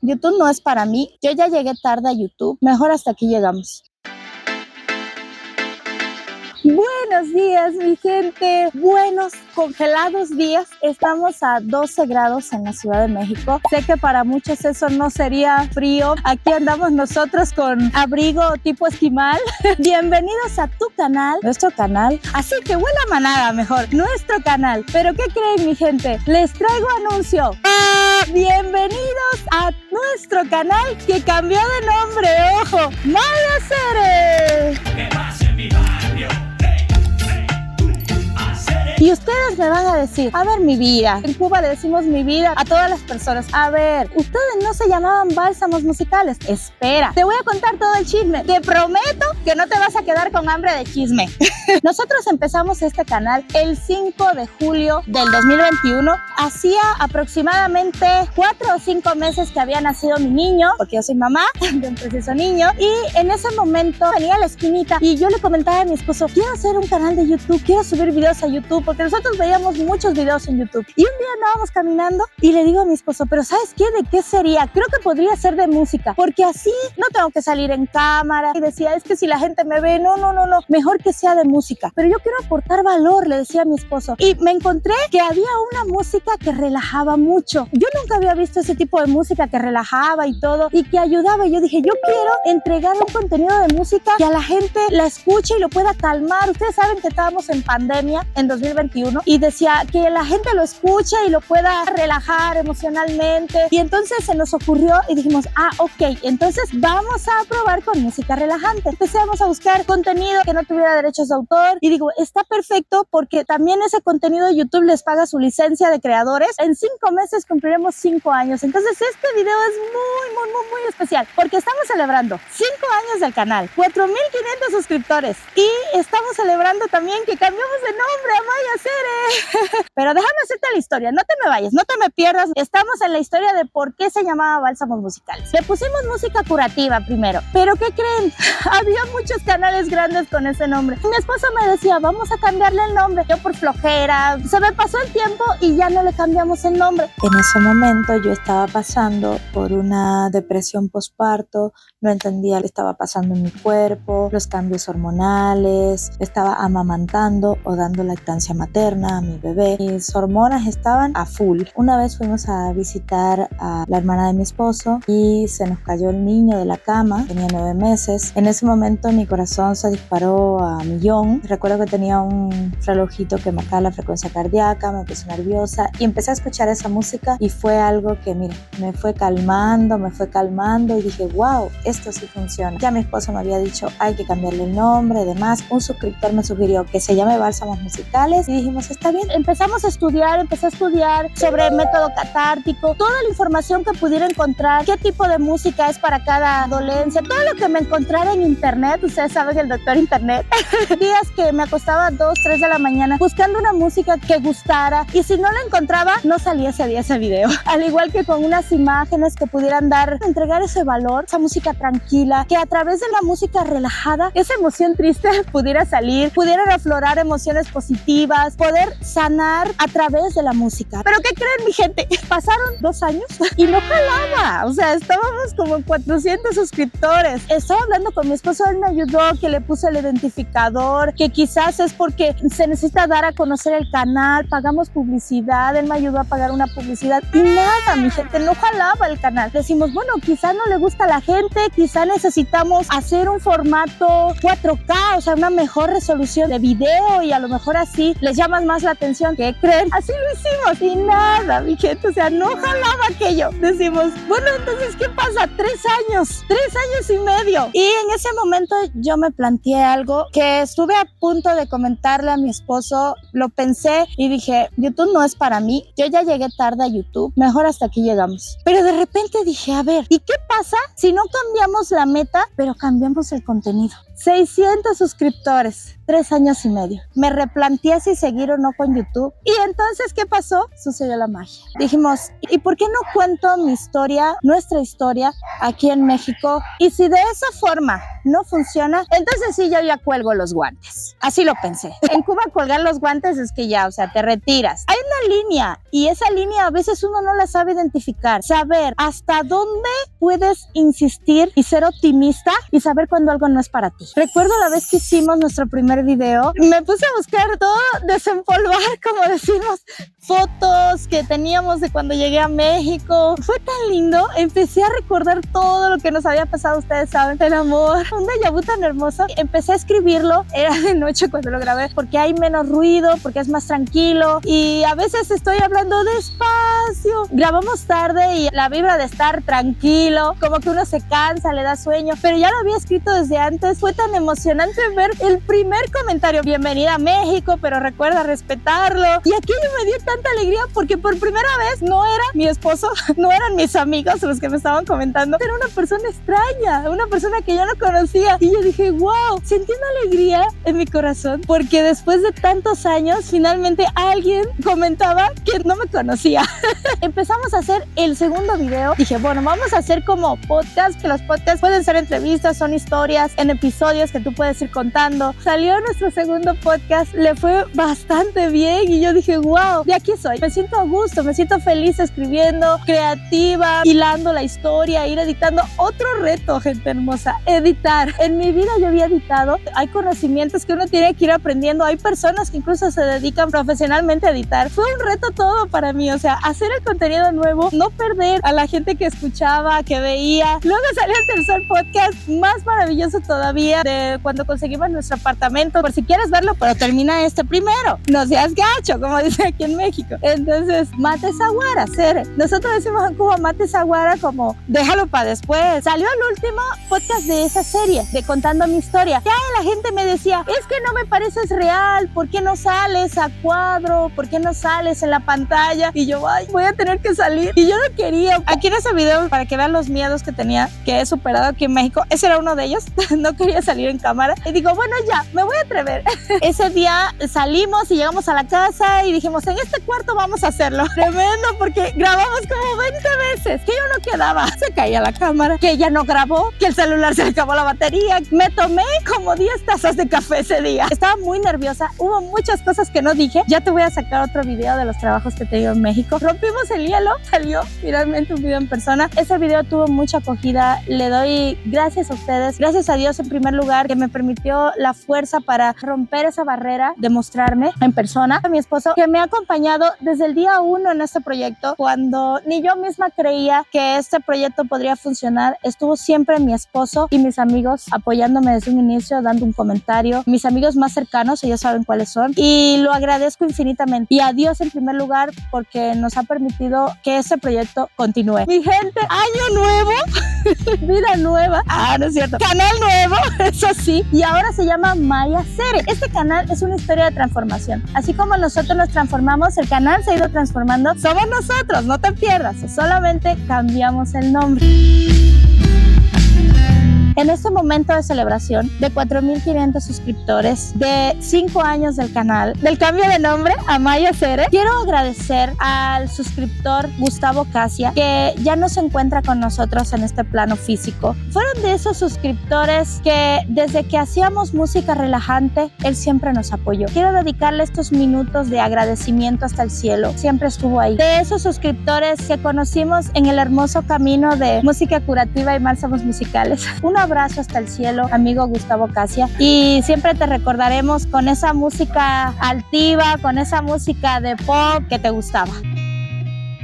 YouTube no es para mí. Yo ya llegué tarde a YouTube. Mejor hasta aquí llegamos. Buenos días, mi gente. Buenos, congelados días. Estamos a 12 grados en la Ciudad de México. Sé que para muchos eso no sería frío. Aquí andamos nosotros con abrigo tipo esquimal. Bienvenidos a tu canal, nuestro canal. Así que huele a manada mejor, nuestro canal. Pero ¿qué creen, mi gente? Les traigo anuncio. Bienvenidos a nuestro canal que cambió de nombre. ¡Ojo! ¡Maya Cere! ¿Qué pasa en mi barrio? Y ustedes me van a decir, a ver, mi vida. En Cuba le decimos mi vida a todas las personas. A ver, ustedes no se llamaban bálsamos musicales. Espera, te voy a contar todo el chisme. Te prometo que no te vas a quedar con hambre de chisme. Nosotros empezamos este canal el 5 de julio del 2021. Hacía aproximadamente 4 o 5 meses que había nacido mi niño, porque yo soy mamá de un preciso niño. Y en ese momento venía a la esquinita y yo le comentaba a mi esposo, quiero hacer un canal de YouTube, quiero subir videos a YouTube, porque nosotros veíamos muchos videos en YouTube. Y un día andábamos caminando y le digo a mi esposo, pero ¿sabes qué? ¿De qué sería? Creo que podría ser de música, porque así no tengo que salir en cámara. Y decía, es que si la gente me ve, no, mejor que sea de música. Pero yo quiero aportar valor, le decía a mi esposo. Y me encontré que había una música que relajaba mucho. Yo nunca había visto ese tipo de música que relajaba y todo, y que ayudaba. Y yo dije, yo quiero entregar un contenido de música que a la gente la escuche y lo pueda calmar. Ustedes saben que estábamos en pandemia en 2021 y decía que la gente lo escuche y lo pueda relajar emocionalmente. Y entonces se nos ocurrió y dijimos, ok, entonces vamos a probar con música relajante. Empezamos a buscar contenido que no tuviera derechos de autor y digo, está perfecto porque también ese contenido de YouTube les paga su licencia de creadores. En 5 meses cumpliremos 5 años. Entonces este video es muy especial porque estamos celebrando 5 años del canal, 4,500 suscriptores y estamos celebrando también que cambiamos de nombre a Maya Cere. Pero déjame hacerte la historia, no te me vayas, no te me pierdas. Estamos en la historia de por qué se llamaba Bálsamos Musicales. Le pusimos música curativa primero, pero ¿qué creen? Había muchos canales grandes con ese nombre. Mi esposo me decía, vamos a cambiarle el nombre. Yo por flojera, se me pasó el tiempo y ya no le cambiamos el nombre. En ese momento yo estaba pasando por una depresión postparto, no entendía lo que estaba pasando en mi cuerpo, los cambios hormonales, estaba amamantando o dando lactancia materna a mi bebé. Mis hormonas estaban a full. Una vez fuimos a visitar a la hermana de mi esposo y se nos cayó el niño de la cama, tenía 9 meses. En ese momento mi corazón se disparó a 1,000,000. Recuerdo que tenía un relojito que marcaba la frecuencia cardíaca, me puse nerviosa y empecé a escuchar esa música y fue algo que, mira, me fue calmando y dije, wow, esto sí funciona. Ya mi esposo me había dicho, hay que cambiarle el nombre, además un suscriptor me sugirió que se llame Bálsamos Musicales y dijimos, está bien. Empecé a estudiar sobre método catártico, toda la información que pudiera encontrar, qué tipo de música es para cada dolencia, todo lo que me encontrara en internet. Ustedes saben el doctor internet. Días que me acostaba a 2, 3 de la mañana buscando una música que gustara y si no la encontraba, no salía ese día ese video. Al igual que con unas imágenes que pudieran entregar ese valor, esa música tranquila, que a través de la música relajada, esa emoción triste pudiera salir, pudieran aflorar emociones positivas, poder sanar a través de la música. Pero ¿qué creen, mi gente? Pasaron 2 años y no jalaba. O sea, estábamos como en 400 suscriptores. Estaba hablando con mi esposo, él me ayudó, que le puse el identificador, que quizás es porque se necesita dar a conocer el canal, pagamos publicidad, él me ayudó a pagar una publicidad y nada, mi gente, no jalaba el canal. Decimos, bueno, quizás no le gusta a la gente, quizás necesitamos hacer un formato 4K, o sea, una mejor resolución de video y a lo mejor así les llamas más la atención. ¿Qué creen? Así lo hicimos y nada, mi gente, o sea, no jalaba aquello. Decimos, bueno, entonces, ¿qué pasa? 3 años, 3 años y medio. Y en ese momento yo me planteé algo que estuve a punto de comentarle a mi esposo, lo pensé y dije, YouTube no es para mí, yo ya llegué tarde a YouTube, mejor hasta aquí llegamos. Pero de repente dije, a ver, ¿y qué pasa si no cambiamos la meta, pero cambiamos el contenido? 600 suscriptores, 3 años y medio. Me replanteé si si seguir o no con YouTube. Y entonces, ¿qué pasó? Sucedió la magia. Dijimos, ¿y por qué no cuento mi historia, nuestra historia aquí en México? Y si de esa forma no funciona, entonces sí, yo ya cuelgo los guantes. Así lo pensé. En Cuba colgar los guantes es que ya, o sea, te retiras. Hay una línea y esa línea a veces uno no la sabe identificar. Saber hasta dónde puedes insistir y ser optimista y saber cuando algo no es para ti. Recuerdo la vez que hicimos nuestro primer video, me puse a buscar todo, desempolvar, como decimos, fotos que teníamos de cuando llegué a México. Fue tan lindo, empecé a recordar todo lo que nos había pasado, ustedes saben, el amor, un déjà vu tan hermoso. Empecé a escribirlo, era de noche cuando lo grabé, porque hay menos ruido, porque es más tranquilo y a veces estoy hablando despacio. Grabamos tarde y la vibra de estar tranquilo, como que uno se cansa, le da sueño, pero ya lo había escrito desde antes. Fue tan emocionante ver el primer comentario, bienvenida a México, pero recuerda respetarlo. Y aquello me dio tanta alegría porque por primera vez no era mi esposo, no eran mis amigos los que me estaban comentando, era una persona extraña, una persona que yo no conocía. Y yo dije, wow, sentí una alegría en mi corazón porque después de tantos años finalmente alguien comentaba que no me conocía. Empezamos a hacer el segundo video. Dije, bueno, vamos a hacer como podcast, que los podcasts pueden ser entrevistas, son historias en episodios que tú puedes ir contando. Salió nuestro segundo podcast, le fue bastante bien y yo dije, wow, de aquí soy. Me siento a gusto, me siento feliz escribiendo, creativa, hilando la historia, ir editando. Otro reto, gente hermosa, editar. En mi vida yo había editado. Hay conocimientos que uno tiene que ir aprendiendo. Hay personas que incluso se dedican profesionalmente a editar. Fue un reto todo para mí, o sea, hacer el contenido nuevo, no perder a la gente que escuchaba, que veía. Luego salió el tercer podcast, más maravilloso todavía, de cuando conseguimos nuestro apartamento. Por si quieres verlo, pero termina este primero. No seas gacho, como dice aquí en México. Entonces, mate esa guara, Cere. Nosotros decimos en Cuba, mate esa guara, como déjalo para después. Salió el último podcast de esa serie, de Contando mi Historia. Ya la gente me decía, es que no me pareces real, ¿por qué no sales a cuadro? ¿Por qué no sales en la pantalla? Y yo, ay, voy a tener que salir. Y yo no quería. Aquí en ese video, para que vean los miedos que tenía, que he superado aquí en México, ese era uno de ellos. No quería salir en cámara. Y digo, bueno, ya, me voy a atrever. Ese día salimos y llegamos a la casa y dijimos, en este cuarto vamos a hacerlo. Tremendo, porque grabamos como 20 veces. Que yo no quedaba. Se caía la cámara, que ella no grabó, que el celular se le acabó la batería. Me tomé como 10 tazas de café ese día. Estaba muy nerviosa. Hubo muchas cosas que no dije. Ya te voy a sacar otro video de los trabajos que te digo en México. Rompimos el hielo. Salió finalmente un video en persona. Ese video tuvo mucha acogida. Le doy gracias a ustedes. Gracias a Dios en primer lugar, que me permitió la fuerza para romper esa barrera de mostrarme en persona. A mi esposo, que me ha acompañado desde el día 1 en este proyecto, cuando ni yo misma creía que este proyecto podría funcionar. Estuvo siempre mi esposo y mis amigos apoyándome desde un inicio, dando un comentario. Mis amigos más cercanos, ellos saben cuáles son, y lo agradezco infinitamente. Y a Dios en primer lugar, porque nos ha permitido que este proyecto continúe. Mi gente, año nuevo, vida nueva. No es cierto. Canal nuevo, eso sí. Y ahora se llama Maya Cere. Este canal es una historia de transformación. Así como nosotros nos transformamos, el canal se ha ido transformando. Somos nosotros, no te pierdas. Solamente cambiamos el nombre. En este momento de celebración de 4,500 suscriptores, de 5 años del canal, del cambio de nombre a Maya Cere, quiero agradecer al suscriptor Gustavo Casia, que ya no se encuentra con nosotros en este plano físico. Fueron de esos suscriptores que desde que hacíamos música relajante, él siempre nos apoyó. Quiero dedicarle estos minutos de agradecimiento hasta el cielo. Siempre estuvo ahí. De esos suscriptores que conocimos en el hermoso camino de música curativa y bálsamos musicales. Un abrazo hasta el cielo, amigo Gustavo Casia, y siempre te recordaremos con esa música altiva, con esa música de pop que te gustaba.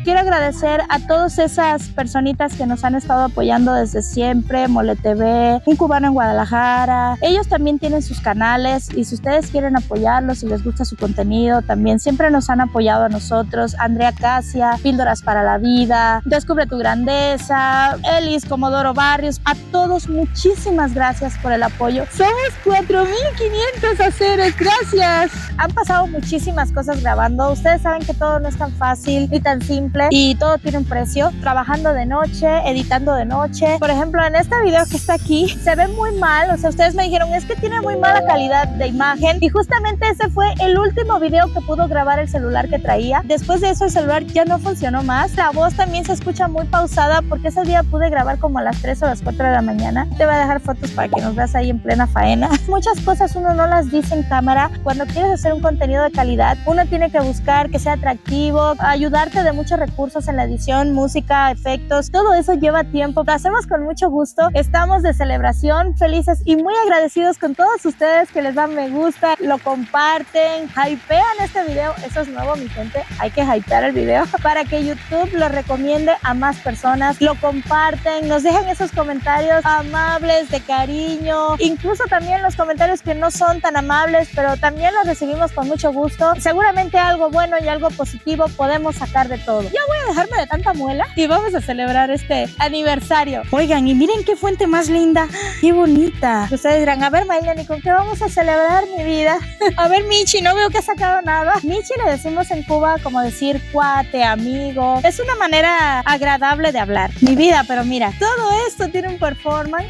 Quiero agradecer a todas esas personitas que nos han estado apoyando desde siempre, Mole TV, Un Cubano en Guadalajara. Ellos también tienen sus canales y si ustedes quieren apoyarlos, si les gusta su contenido, también siempre nos han apoyado a nosotros. Andrea Casia, Píldoras para la Vida, Descubre tu Grandeza, Elis Comodoro Barrios. A todos muchísimas gracias por el apoyo. Somos 4,500 haceres, gracias. Han pasado muchísimas cosas grabando. Ustedes saben que todo no es tan fácil ni tan simple. simple y todo tiene un precio. Trabajando de noche, editando de noche. Por ejemplo, en este video que está aquí, se ve muy mal. O sea, ustedes me dijeron, es que tiene muy mala calidad de imagen. Y justamente ese fue el último video que pudo grabar el celular que traía. Después de eso, el celular ya no funcionó más. La voz también se escucha muy pausada porque ese día pude grabar como a las 3 o las 4 de la mañana. Te voy a dejar fotos para que nos veas ahí en plena faena. Muchas cosas uno no las dice en cámara. Cuando quieres hacer un contenido de calidad, uno tiene que buscar que sea atractivo, ayudarte de muchos recursos en la edición, música, efectos. Todo eso lleva tiempo. Lo hacemos con mucho gusto. Estamos de celebración, felices y muy agradecidos con todos ustedes que les dan me gusta, lo comparten, hypean este video. Eso es nuevo, mi gente. Hay que hypear el video para que YouTube lo recomiende a más personas. Lo comparten, nos dejan esos comentarios amables, de cariño, incluso también los comentarios que no son tan amables, pero también los recibimos con mucho gusto. Seguramente algo bueno y algo positivo podemos sacar de todo. Ya voy a dejarme de tanta muela y vamos a celebrar este aniversario. Oigan, y miren qué fuente más linda, qué bonita. Ustedes dirán, a ver, Maylene, ¿con qué vamos a celebrar, mi vida? A ver, Michi, no veo que ha sacado nada. Michi le decimos en Cuba como decir cuate, amigo. Es una manera agradable de hablar, mi vida, pero mira, todo esto tiene un performance.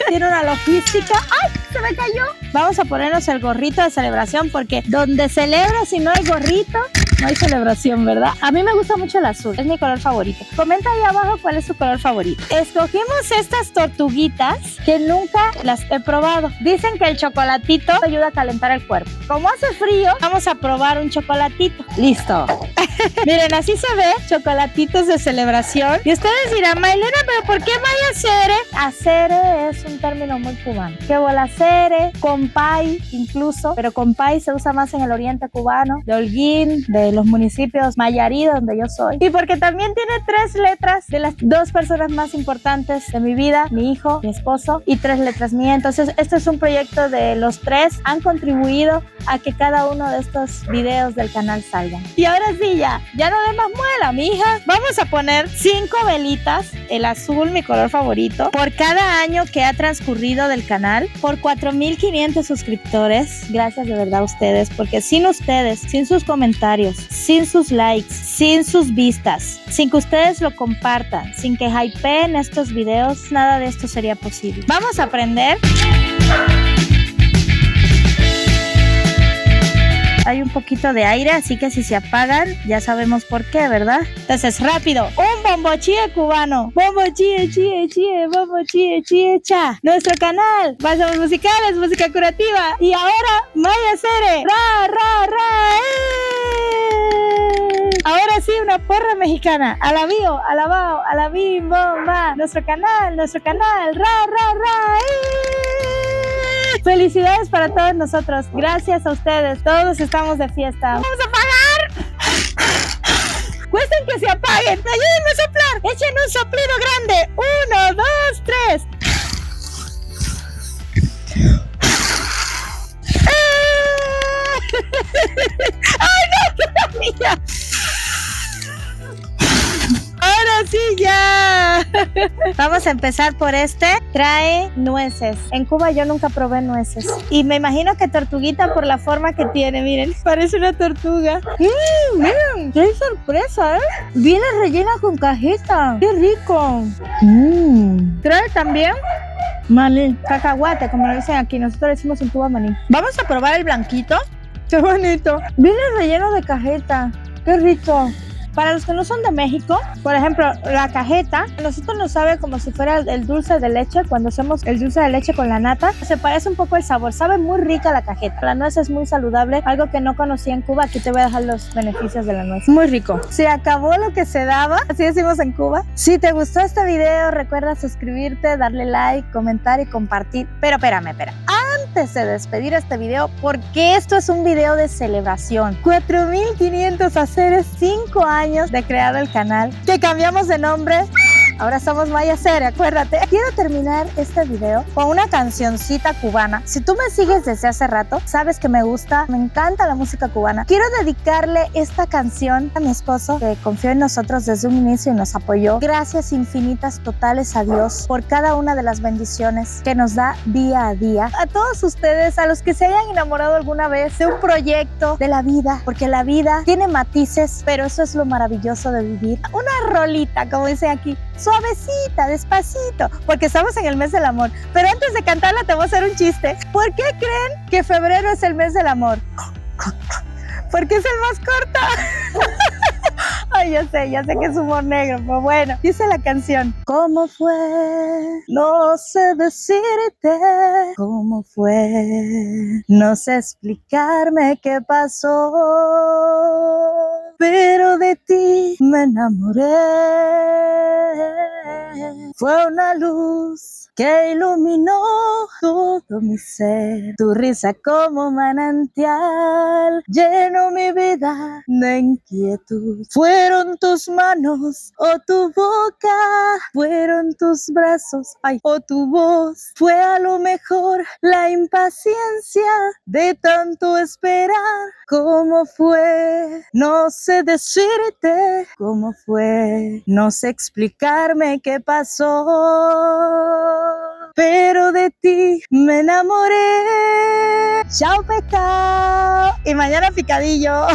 Tiene una logística. ¡Ay! Se me cayó. Vamos a ponernos el gorrito de celebración porque donde celebras y no hay gorrito, no hay celebración, ¿verdad? A mí me gusta mucho el azul, es mi color favorito. Comenta ahí abajo cuál es su color favorito. Escogimos estas tortuguitas que nunca las he probado. Dicen que el chocolatito ayuda a calentar el cuerpo. Como hace frío, vamos a probar un chocolatito. Listo. Miren, así se ve, chocolatitos de celebración. Y ustedes dirán, Maylene, ¿pero por qué mayacere? Acere es un término muy cubano. Que bolacere, compay incluso, pero compay se usa más en el oriente cubano, de Holguín, de los municipios Mayarí, donde yo soy. Y porque también tiene 3 letras de las 2 personas más importantes de mi vida, mi hijo, mi esposo, y 3 letras mías. Entonces, este es un proyecto de los 3. Han contribuido a que cada uno de estos videos del canal salgan. Y ahora sí, ya no de más muela, mi hija. Vamos a poner 5 velitas, el azul, mi color favorito, por cada año que ha transcurrido del canal, por 4,500 suscriptores. Gracias de verdad a ustedes, porque sin ustedes, sin sus comentarios, sin sus likes, sin sus vistas, sin que ustedes lo compartan, sin que hypeen estos videos, nada de esto sería posible. Vamos a aprender. Hay un poquito de aire, así que si se apagan, ya sabemos por qué, ¿verdad? Entonces, rápido, un bombo chie cubano. Bombo chie, chie, chie, bombo chie, chie, cha. Nuestro canal, Bálsamos Musicales, música curativa. Y ahora, Maya Cere. Ra, ra, ra, Ahora sí, una porra mexicana. Alabío, alabao, alabim, bomba. Nuestro canal, ra, ra, ra, Felicidades para todos nosotros. Gracias a ustedes. Todos estamos de fiesta. ¡Vamos a apagar! Cuesten que se apaguen. Ayúdenme a soplar. Echen un soplido grande. 1, 2, 3. ¡Ay, no! ¡Mira! Ahora sí, ya. Vamos a empezar por este. Trae nueces. En Cuba yo nunca probé nueces. Y me imagino que tortuguita por la forma que tiene. Miren, parece una tortuga. Miren, qué sorpresa, ¿eh? Viene rellena con cajeta. ¡Qué rico! Trae también maní, cacahuate, como lo dicen aquí. Nosotros decimos en Cuba maní. Vamos a probar el blanquito. ¡Qué bonito! Viene relleno de cajeta. ¡Qué rico! Para los que no son de México, por ejemplo, la cajeta, a nosotros nos sabe como si fuera el dulce de leche. Cuando hacemos el dulce de leche con la nata, se parece un poco el sabor. Sabe muy rica la cajeta. La nuez es muy saludable, algo que no conocía en Cuba. Aquí te voy a dejar los beneficios de la nuez. Muy rico. Se acabó lo que se daba, así decimos en Cuba. Si te gustó este video, recuerda suscribirte, darle like, comentar y compartir. Pero espérame. Antes de despedir este video, porque esto es un video de celebración. 4,500 haceres, 5 años de creado el canal, que cambiamos de nombre Ahora somos Maya Cere, acuérdate. Quiero terminar este video con una cancioncita cubana. Si tú me sigues desde hace rato, sabes que me encanta la música cubana. Quiero dedicarle esta canción a mi esposo, que confió en nosotros desde un inicio y nos apoyó. Gracias infinitas totales a Dios por cada una de las bendiciones que nos da día a día. A todos ustedes, a los que se hayan enamorado alguna vez de un proyecto, de la vida, porque la vida tiene matices, pero eso es lo maravilloso de vivir. Una rolita, como dice aquí, suavecita, despacito, porque estamos en el mes del amor. Pero antes de cantarla te voy a hacer un chiste. ¿Por qué creen que febrero es el mes del amor? Porque es el más corto. Ay, ya sé que es humor negro, pero bueno, dice la canción. ¿Cómo fue? No sé decirte cómo fue. No sé explicarme qué pasó, pero de ti me enamoré. Fue una luz que iluminó todo mi ser. Tu risa como manantial llenó mi vida de inquietud. Fueron tus manos o tu boca, fueron tus brazos, ay, o tu voz. Fue a lo mejor la impaciencia de tanto esperar. ¿Cómo fue? No sé decirte cómo fue. No sé explicarme qué pasó, pero de ti me enamoré. Chao, pescado. Y mañana picadillo.